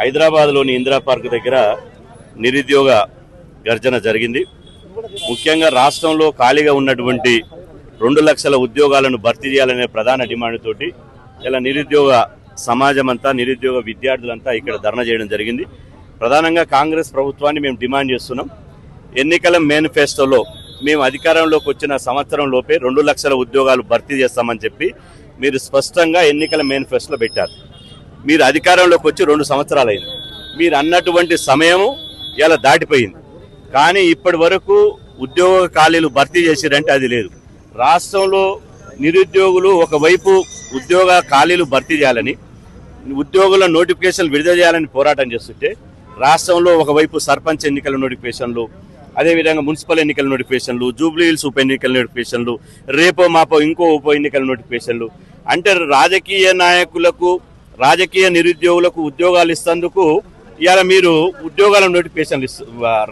హైదరాబాద్లోని ఇందిరా పార్క్ దగ్గర నిరుద్యోగ గర్జన జరిగింది. ముఖ్యంగా రాష్ట్రంలో ఖాళీగా ఉన్నటువంటి 2 లక్షల ఉద్యోగాలను భర్తీ చేయాలనే ప్రధాన డిమాండ్ తోటి ఇలా నిరుద్యోగ సమాజం అంతా, నిరుద్యోగ విద్యార్థులంతా ఇక్కడ ధర్నా చేయడం జరిగింది. ప్రధానంగా కాంగ్రెస్ ప్రభుత్వాన్ని మేము డిమాండ్ చేస్తున్నాం. ఎన్నికల మేనిఫెస్టోలో మేము అధికారంలోకి వచ్చిన సంవత్సరం లోపే 2 లక్షల ఉద్యోగాలు భర్తీ చేస్తామని చెప్పి మీరు స్పష్టంగా ఎన్నికల మేనిఫెస్టోలో పెట్టారు. మీరు అధికారంలోకి వచ్చి 2 సంవత్సరాలైంది. మీరు అన్నటువంటి సమయము ఇలా దాటిపోయింది. కానీ ఇప్పటి వరకు ఉద్యోగ ఖాళీలు భర్తీ చేసిరంటే అది లేదు. రాష్ట్రంలో నిరుద్యోగులు ఒకవైపు ఉద్యోగ ఖాళీలు భర్తీ చేయాలని, ఉద్యోగుల నోటిఫికేషన్లు విడుదల చేయాలని పోరాటం చేస్తుంటే, రాష్ట్రంలో ఒకవైపు సర్పంచ్ ఎన్నికల నోటిఫికేషన్లు, అదేవిధంగా మున్సిపల్ ఎన్నికల నోటిఫికేషన్లు, జూబ్లీ హిల్స్ ఉప ఎన్నికల నోటిఫికేషన్లు, రేపో మాపో ఇంకో ఉప ఎన్నికల నోటిఫికేషన్లు అంటే రాజకీయ నాయకులకు, రాజకీయ నిరుద్యోగులకు ఉద్యోగాలు ఇస్తేందుకు ఇవాళ మీరు ఉద్యోగాల నోటిఫికేషన్లు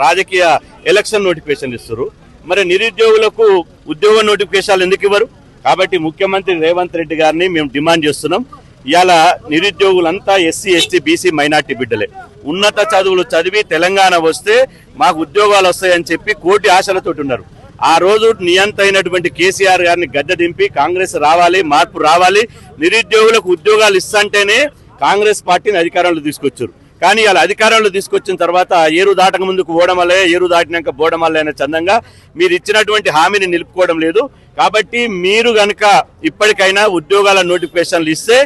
రాజకీయ ఎలక్షన్ నోటిఫికేషన్లు ఇస్తారు. మరి నిరుద్యోగులకు ఉద్యోగ నోటిఫికేషన్లు ఎందుకు ఇవ్వరు? కాబట్టి ముఖ్యమంత్రి రేవంత్ రెడ్డి గారిని మేము డిమాండ్ చేస్తున్నాం. ఇవాళ నిరుద్యోగులంతా ఎస్సీ, ఎస్టీ, బీసీ, మైనార్టీ బిడ్డలే. ఉన్నత చదువులు చదివి తెలంగాణ వస్తే మాకు ఉద్యోగాలు వస్తాయని చెప్పి కోటి ఆశలతో ఉన్నారు. ఆ రోజు నియంత అయినటువంటి కేసీఆర్ గారిని గద్దె దింపి కాంగ్రెస్ రావాలి, మార్పు రావాలి, నిరుద్యోగులకు ఉద్యోగాలు ఇస్తంటేనే కాంగ్రెస్ పార్టీని అధికారంలో తీసుకొచ్చారు. కానీ అలా అధికారంలో తీసుకొచ్చిన తర్వాత ఏరు దాటక ముందుకు పోవడం వల్లే, ఏరు దాటినాక పోవడం వల్ల అనే చందంగా మీరు ఇచ్చినటువంటి హామీని నిలుపుకోవడం లేదు. కాబట్టి మీరు గనక ఇప్పటికైనా ఉద్యోగాల నోటిఫికేషన్లు ఇస్తే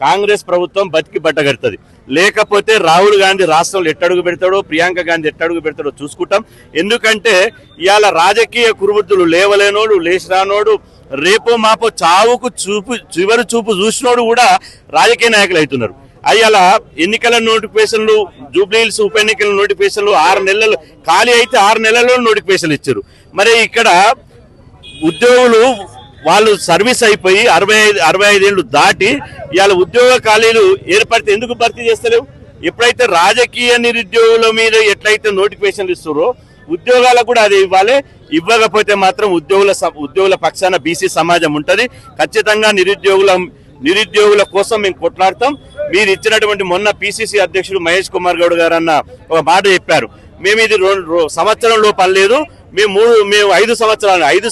కాంగ్రెస్ ప్రభుత్వం బతికి బట్టగడుతుంది. లేకపోతే రాహుల్ గాంధీ రాష్ట్రంలో ఎట్టడుగు పెడతాడో, ప్రియాంక గాంధీ ఎట్టడుగు పెడతాడో చూసుకుంటాం. ఎందుకంటే ఇవాళ రాజకీయ కురువృత్తులు లేవలేనోడు, లేచిరానోడు, రేపో మాపో చావుకు చివరి చూపు చూసినోడు కూడా రాజకీయ నాయకులు అవుతున్నారు. అయ్యాల ఎన్నికల నోటిఫికేషన్లు, జూబ్లీ హిల్స్ ఉప ఎన్నికల నోటిఫికేషన్లు 6 నెలలు ఖాళీ అయితే 6 నెలల్లో నోటిఫికేషన్లు ఇచ్చారు. మరి ఇక్కడ ఉద్యోగులు వాళ్ళు సర్వీస్ అయిపోయి 65 ఏళ్ళు దాటి ఇవాళ ఉద్యోగ ఖాళీలు ఏర్పడితే ఎందుకు భర్తీ చేస్తలేవు? ఎప్పుడైతే రాజకీయ నిరుద్యోగుల మీద ఎట్లయితే నోటిఫికేషన్లు ఇస్తారో ఉద్యోగాలకు కూడా అది ఇవ్వాలి. ఇవ్వకపోతే మాత్రం ఉద్యోగుల పక్షాన బీసీ సమాజం ఉంటుంది. ఖచ్చితంగా నిరుద్యోగుల కోసం మేము కొట్లాడతాం. మీరు ఇచ్చినటువంటి మొన్న పిసిసి అధ్యక్షుడు మహేష్ కుమార్ గౌడ్ గారు అన్న ఒక మాట చెప్పారు, మేము ఇది సంవత్సరంలో పని లేదు, మేము 5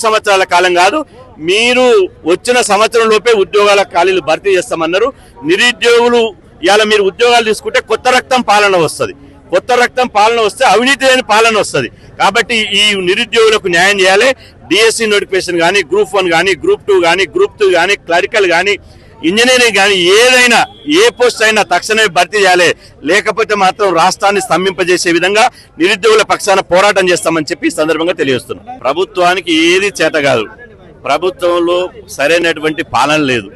సంవత్సరాల కాలం కాదు, మీరు వచ్చిన సంవత్సరం లోపే ఉద్యోగాల ఖాళీలు భర్తీ చేస్తామన్నారు. నిరుద్యోగులు ఇవాళ మీరు ఉద్యోగాలు తీసుకుంటే కొత్త రక్తం పాలన వస్తుంది. కొత్త రక్తం పాలన వస్తే అవినీతి లేని పాలన వస్తుంది. కాబట్టి ఈ నిరుద్యోగులకు న్యాయం చేయాలి. డిఎస్సి నోటిఫికేషన్ కానీ, గ్రూప్ 1 కానీ, గ్రూప్ 2 కానీ, గ్రూప్ 2 కానీ, క్లరికల్ కానీ, ఇంజనీరింగ్ కానీ ఏదైనా ఏ పోస్ట్ అయినా తక్షణమే భర్తీ చేయాలి. లేకపోతే మాత్రం రాష్ట్రాన్ని స్తంభింపజేసే విధంగా నిరుద్యోగుల పక్షాన పోరాటం చేస్తామని చెప్పి ఈ సందర్భంగా తెలియజేస్తున్నాం. ప్రభుత్వానికి ఏది చేత కాదు. ప్రభుత్వంలో సరైనటువంటి పాలన లేదు,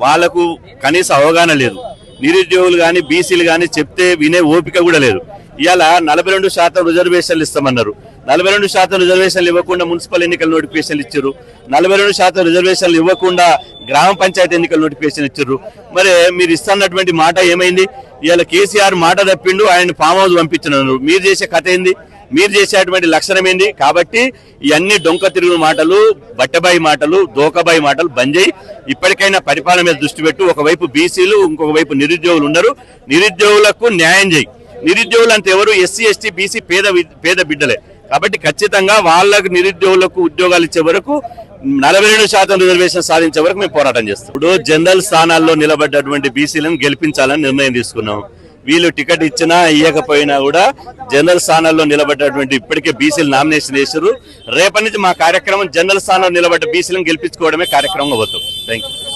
వాళ్లకు కనీస అవగాహన లేదు. నిరుద్యోగులు కానీ, బీసీలు కానీ చెప్తే వినే ఓపిక కూడా లేదు. ఇవాళ 42% రిజర్వేషన్లు ఇస్తామన్నారు. 42% రిజర్వేషన్లు ఇవ్వకుండా మున్సిపల్ ఎన్నికల నోటిఫికేషన్లు ఇచ్చారు. 42% రిజర్వేషన్లు ఇవ్వకుండా గ్రామ పంచాయతీ ఎన్నికల నోటిఫికేషన్ ఇచ్చారు. మరి మీరు ఇస్తున్నటువంటి మాట ఏమైంది? ఇవాళ కేసీఆర్ మాట తప్పిండు, ఆయన ఫామ్ హౌస్ పంపించినారు. మీరు చేసే కథ ఏంది? మీరు చేసేటువంటి లక్షణం ఏంది? కాబట్టి ఇవన్నీ డొంక తిరుగుడు మాటలు, బట్టబాయి మాటలు, దోకబాయి మాటలు బంద్ చేయి. ఇప్పటికైనా పరిపాలన మీద దృష్టి పెట్టు. ఒకవైపు బీసీలు, ఇంకొక వైపు నిరుద్యోగులు ఉన్నారు. నిరుద్యోగులకు న్యాయం చేయి. నిరుద్యోగులు అంటే ఎవరు? ఎస్సీ, ఎస్టీ, బీసీ పేద బిడ్డలే. కాబట్టి ఖచ్చితంగా వాళ్ళకు నిరుద్యోగులకు ఉద్యోగాలు ఇచ్చే వరకు 42% రిజర్వేషన్ సాధించే వరకు మేము పోరాటం చేస్తాం. ఇప్పుడు జనరల్ స్థానాల్లో నిలబడ్డటువంటి బీసీలను గెలిపించాలని నిర్ణయం తీసుకున్నాం. వీళ్ళు టికెట్ ఇచ్చినా ఇవ్వకపోయినా కూడా జనరల్ స్థానాల్లో నిలబడ్డటువంటి ఇప్పటికే బీసీలు నామినేషన్ చేశారు. రేపటి నుంచి మా కార్యక్రమం జనరల్ స్థానాల్లో నిలబడ్డ బీసీలను గెలిపించుకోవడమే కార్యక్రమంగా పోతాం. Thank you.